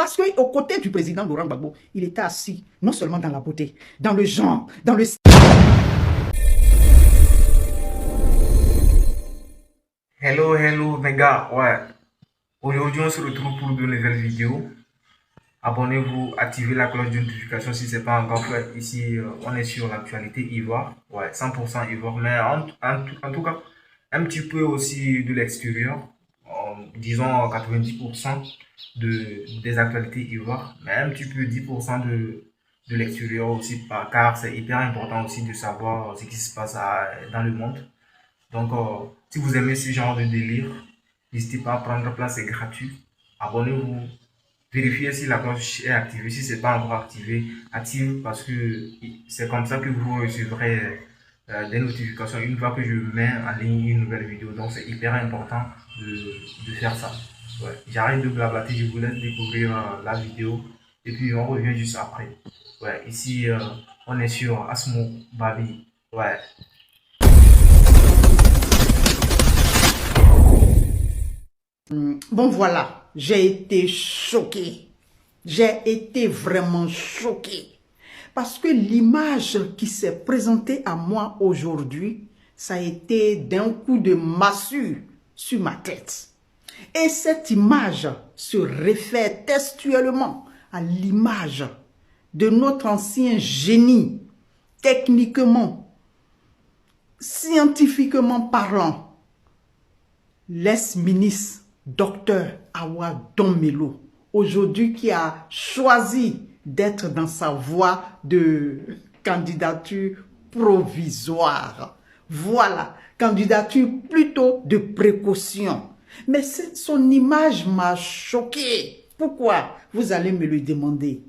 Parce qu'au côté du président Laurent Gbagbo, il était assis, non seulement dans la beauté, dans le genre, dans le... Hello mes gars, ouais. Aujourd'hui on se retrouve pour de nouvelles vidéos. Abonnez-vous, activez la cloche de notification si ce n'est pas encore fait. Ici, on est sur l'actualité Ivoire, ouais, 100% Ivoire, mais en tout cas, un petit peu aussi de l'extérieur, disons 90% des actualités Ivoire, mais un petit peu 10% de l'extérieur aussi, car c'est hyper important aussi de savoir ce qui se passe dans le monde. Donc, si vous aimez ce genre de délire, n'hésitez pas à prendre place, c'est gratuit. Abonnez-vous, vérifiez si la cloche est activée. Si ce n'est pas encore activé, active parce que c'est comme ça que vous recevrez des notifications une fois que je mets en ligne une nouvelle vidéo. Donc, c'est hyper important de faire ça. Ouais. J'arrête de blablater, je vous laisse découvrir la vidéo et puis on revient juste après. Ouais, ici, on est sur Asmo Babi. Ouais. Bon, voilà, j'ai été choqué. J'ai été vraiment choqué. Parce que l'image qui s'est présentée à moi aujourd'hui, ça a été d'un coup de massue sur ma tête. Et cette image se réfère textuellement à l'image de notre ancien génie, techniquement, scientifiquement parlant, l'ex-ministre Docteur Awa Domelo, aujourd'hui qui a choisi d'être dans sa voie de candidature provisoire. Voilà, candidature plutôt de précaution. Mais son image m'a choqué. Pourquoi? Vous allez me le demander.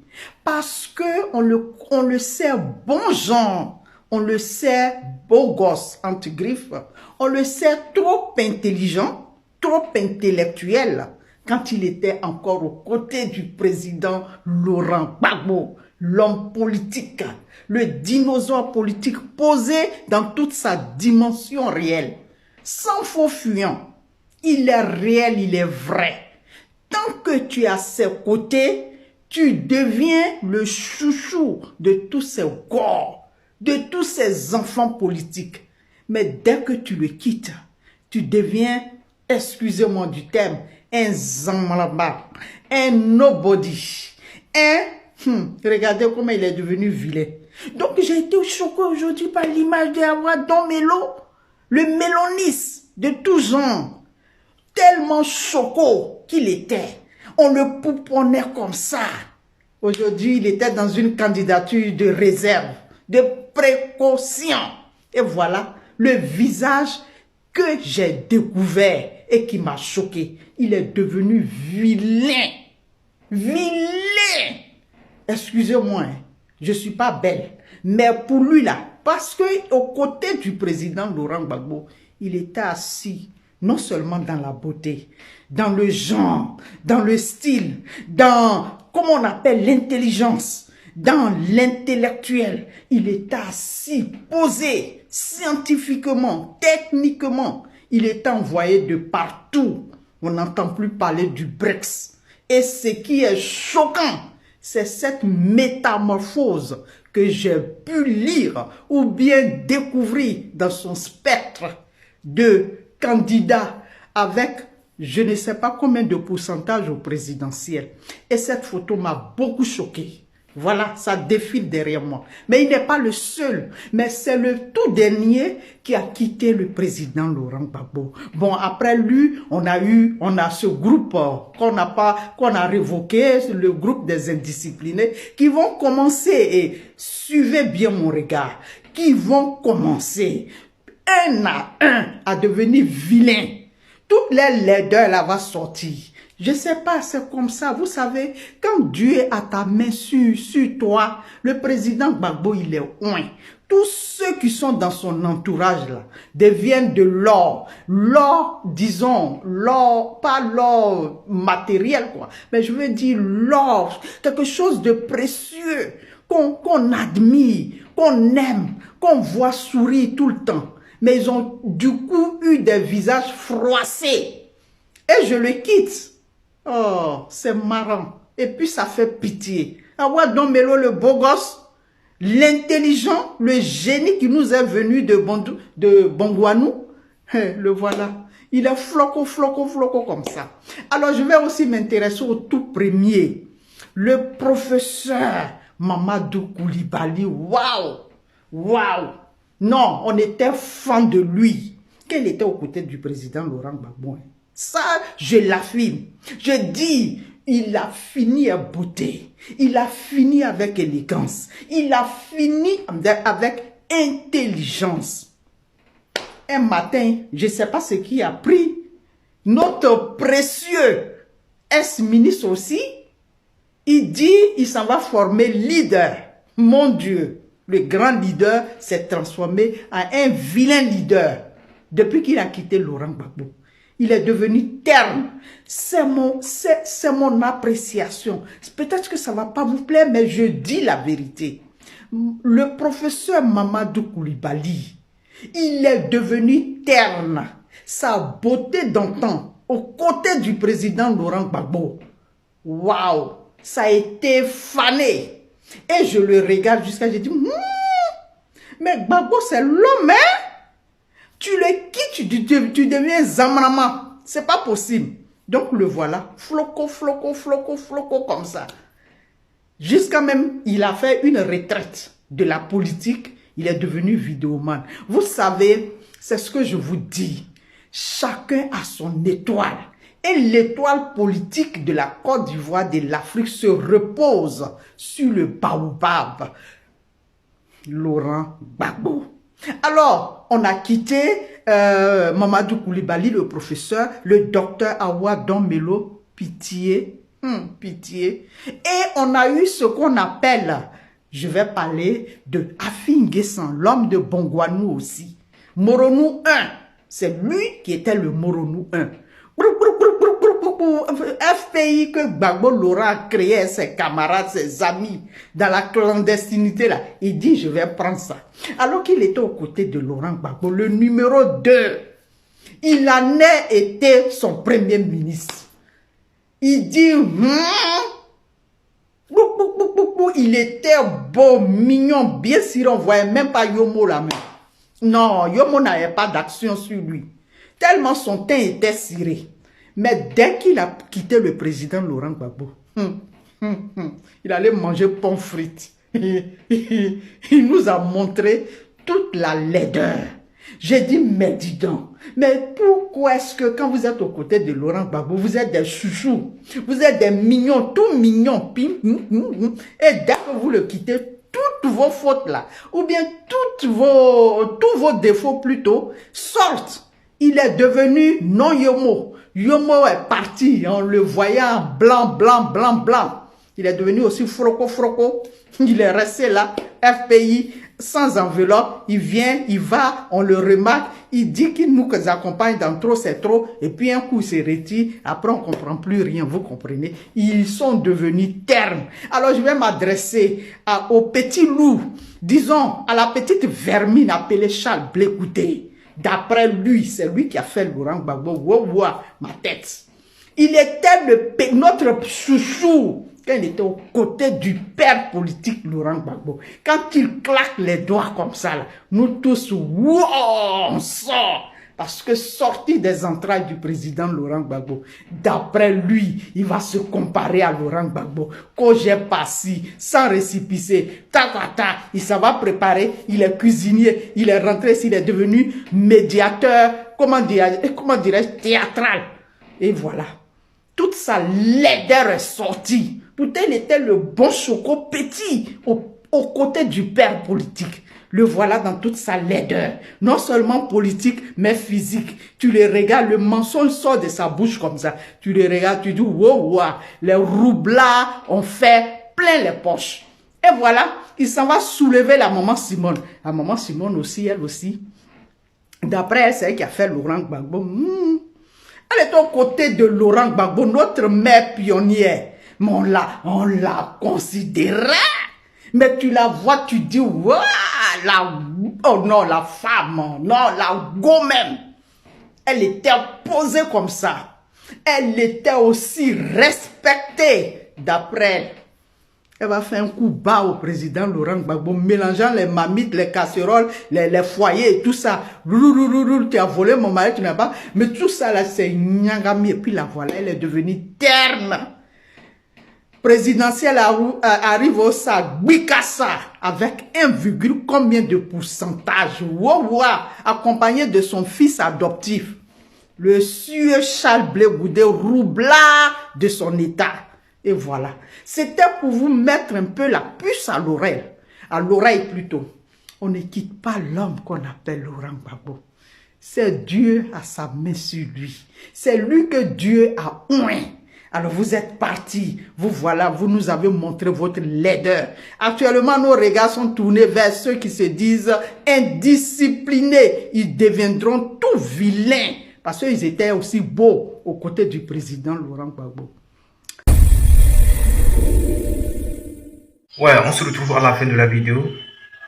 Parce que on le sait bon genre, on le sait beau gosse, entre griffes, on le sait trop intelligent, trop intellectuel, quand il était encore aux côtés du président Laurent Gbagbo, l'homme politique, le dinosaure politique posé dans toute sa dimension réelle, sans faux fuyant. Il est réel, il est vrai. Tant que tu es à ses côtés, tu deviens le chouchou de tous ces corps, de tous ces enfants politiques. Mais dès que tu le quittes, tu deviens, excusez-moi du terme, un zammalaba, un nobody, regardez comment il est devenu vilain. Donc j'ai été choqué aujourd'hui par l'image de Awa Domelo, le méloniste de tout genre, tellement choquant qu'il était. On le pouponnait comme ça. Aujourd'hui, il était dans une candidature de réserve, de précaution. Et voilà le visage que j'ai découvert et qui m'a choqué. Il est devenu vilain. Vilain. Excusez-moi, je ne suis pas belle. Mais pour lui là, parce qu'au côté du président Laurent Gbagbo, il était assis non seulement dans la beauté, dans le genre, dans le style, dans, comment on appelle, l'intelligence, dans l'intellectuel. Il était assis, posé, scientifiquement, techniquement. Il est envoyé de partout. On n'entend plus parler du BRICS. Et ce qui est choquant, c'est cette métamorphose que j'ai pu lire ou bien découvrir dans son spectre de candidats avec je ne sais pas combien de pourcentage au présidentiel. Et cette photo m'a beaucoup choqué. Voilà, ça défile derrière moi. Mais il n'est pas le seul. Mais c'est le tout dernier qui a quitté le président Laurent Gbagbo. Bon, après lui, on a ce groupe qu'on a révoqué, le groupe des indisciplinés, qui vont commencer, et suivez bien mon regard, qui vont commencer un à devenir vilain. Toutes les laideurs là va sortir. Je sais pas, c'est comme ça. Vous savez, quand Dieu a ta main sur toi, le président Gbagbo, il est loin. Tous ceux qui sont dans son entourage là deviennent de l'or. L'or, disons, l'or, pas l'or matériel quoi, mais je veux dire l'or, quelque chose de précieux, qu'on admire, qu'on aime, qu'on voit sourire tout le temps. Mais ils ont du coup eu des visages froissés. Et je le quitte. Oh, c'est marrant. Et puis ça fait pitié. Awa Don Melo, le beau gosse, l'intelligent, le génie qui nous est venu de Bongouanou, le voilà. Il est floco comme ça. Alors je vais aussi m'intéresser au tout premier. Le professeur Mamadou Koulibaly. Waouh. Non, on était fan de lui. Qu'elle était aux côtés du président Laurent Gbagbo. Ça, je l'affirme. Je dis, il a fini à beauté. Il a fini avec élégance. Il a fini avec intelligence. Un matin, je ne sais pas ce qui a pris notre précieux ex-ministre aussi. Il dit, il s'en va former leader. Mon Dieu, le grand leader s'est transformé en un vilain leader. Depuis qu'il a quitté Laurent Gbagbo, il est devenu terne. C'est mon appréciation. Peut-être que ça ne va pas vous plaire, mais je dis la vérité. Le professeur Mamadou Koulibaly, il est devenu terne. Sa beauté d'antan, aux côtés du président Laurent Gbagbo. Waouh, ça a été fané. Et je le regarde jusqu'à j'ai dit, mais Gbagbo c'est l'homme, hein? Tu le quittes, tu deviens Zamrama. C'est pas possible. Donc le voilà, floco comme ça. Jusqu'à même, il a fait une retraite de la politique. Il est devenu vidéoman. Vous savez, c'est ce que je vous dis. Chacun a son étoile. Et l'étoile politique de la Côte d'Ivoire, de l'Afrique, se repose sur le baobab. Laurent Gbagbo. Alors, on a quitté Mamadou Koulibaly, le professeur, le docteur Awa Don Melo, pitié. Et on a eu ce qu'on appelle, je vais parler de Afin Guessan, l'homme de Bongouanou aussi. Moronou 1, c'est lui qui était le Moronou 1. FPI que Gbagbo Laurent a créé, ses camarades, ses amis, dans la clandestinité là, il dit je vais prendre ça. Alors qu'il était aux côtés de Laurent Gbagbo, le numéro 2, il en a été son premier ministre. Il dit, il était beau, mignon, bien sûr, on ne voyait même pas Yomo la main. Non, Yomo n'avait pas d'action sur lui. Tellement son teint était ciré. Mais dès qu'il a quitté le président Laurent Gbagbo, il allait manger pommes frites. Il nous a montré toute la laideur. J'ai dit, mais dis donc, mais pourquoi est-ce que quand vous êtes aux côtés de Laurent Gbagbo, vous êtes des chouchous, vous êtes des mignons, tout mignons, et dès que vous le quittez, toutes vos fautes là, ou bien tous vos défauts plutôt, sortent. Il est devenu non-Yomo. Yomo est parti, on le voyait en blanc. Il est devenu aussi froco. Il est resté là, FPI, sans enveloppe. Il vient, il va, on le remarque. Il dit qu'il nous accompagne dans trop, c'est trop. Et puis un coup, il se retire. Après, on ne comprend plus rien, vous comprenez. Ils sont devenus ternes. Alors, je vais m'adresser au petit loup, disons, à la petite vermine appelée Charles Blé-Goudé. D'après lui, c'est lui qui a fait Laurent Gbagbo. Wow, ma tête. Il était notre chouchou quand il était aux côtés du père politique Laurent Gbagbo. Quand il claque les doigts comme ça, là, nous tous, wow, on sort. Parce que sorti des entrailles du président Laurent Gbagbo, d'après lui, il va se comparer à Laurent Gbagbo. Quand j'ai passé, sans récipicé, il s'en va préparer, il est cuisinier, il est rentré, il est devenu médiateur, comment dirais-je, théâtral. Et voilà, toute sa laideur est sortie. Pourtant, il était le bon choco petit aux côtés du père politique. Le voilà dans toute sa laideur. Non seulement politique, mais physique. Tu le regardes, le mensonge sort de sa bouche comme ça. Tu le regardes, tu dis, wow, les roublards ont fait plein les poches. Et voilà, il s'en va soulever la maman Simone. La maman Simone aussi, elle aussi. D'après elle, c'est elle qui a fait Laurent Gbagbo. Elle est aux côtés de Laurent Gbagbo, notre mère pionnière. Mais on l'a considérée. Mais tu la vois, tu dis, waouh, oh non, la femme, non, la go même. Elle était posée comme ça. Elle était aussi respectée d'après elle. Elle va faire un coup bas au président Laurent Gbagbo, mélangeant les marmites, les casseroles, les foyers et tout ça. Tu as volé mon mari, tu n'as pas. Mais tout ça là, c'est Nyangami. Et puis la voilà, elle est devenue terne. Présidentielle arrive au sac, Bikassa, avec 1, combien de pourcentage, accompagné de son fils adoptif, le sieur Charles Blé Goudé, roublard de son état. Et voilà. C'était pour vous mettre un peu la puce à l'oreille plutôt. On ne quitte pas l'homme qu'on appelle Laurent Gbagbo. C'est Dieu à sa main sur lui. C'est lui que Dieu a oint. Alors vous êtes partis, vous voilà, vous nous avez montré votre laideur. Actuellement, nos regards sont tournés vers ceux qui se disent indisciplinés. Ils deviendront tout vilains parce qu'ils étaient aussi beaux aux côtés du président Laurent Gbagbo. Ouais, on se retrouve à la fin de la vidéo.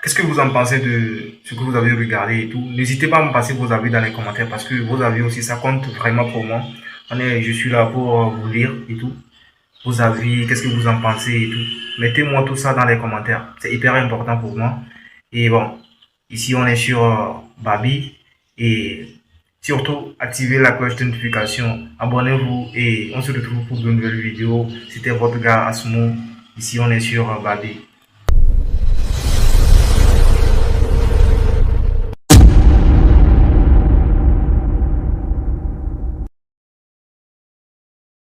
Qu'est-ce que vous en pensez de ce que vous avez regardé et tout? N'hésitez pas à me passer vos avis dans les commentaires parce que vos avis aussi, ça compte vraiment pour moi. Je suis là pour vous lire et tout. Vos avis, qu'est-ce que vous en pensez et tout. Mettez-moi tout ça dans les commentaires. C'est hyper important pour moi. Et bon, ici on est sur Babi. Et surtout, activez la cloche de notification. Abonnez-vous et on se retrouve pour de nouvelles vidéos. C'était votre gars Asmo. Ici on est sur Babi.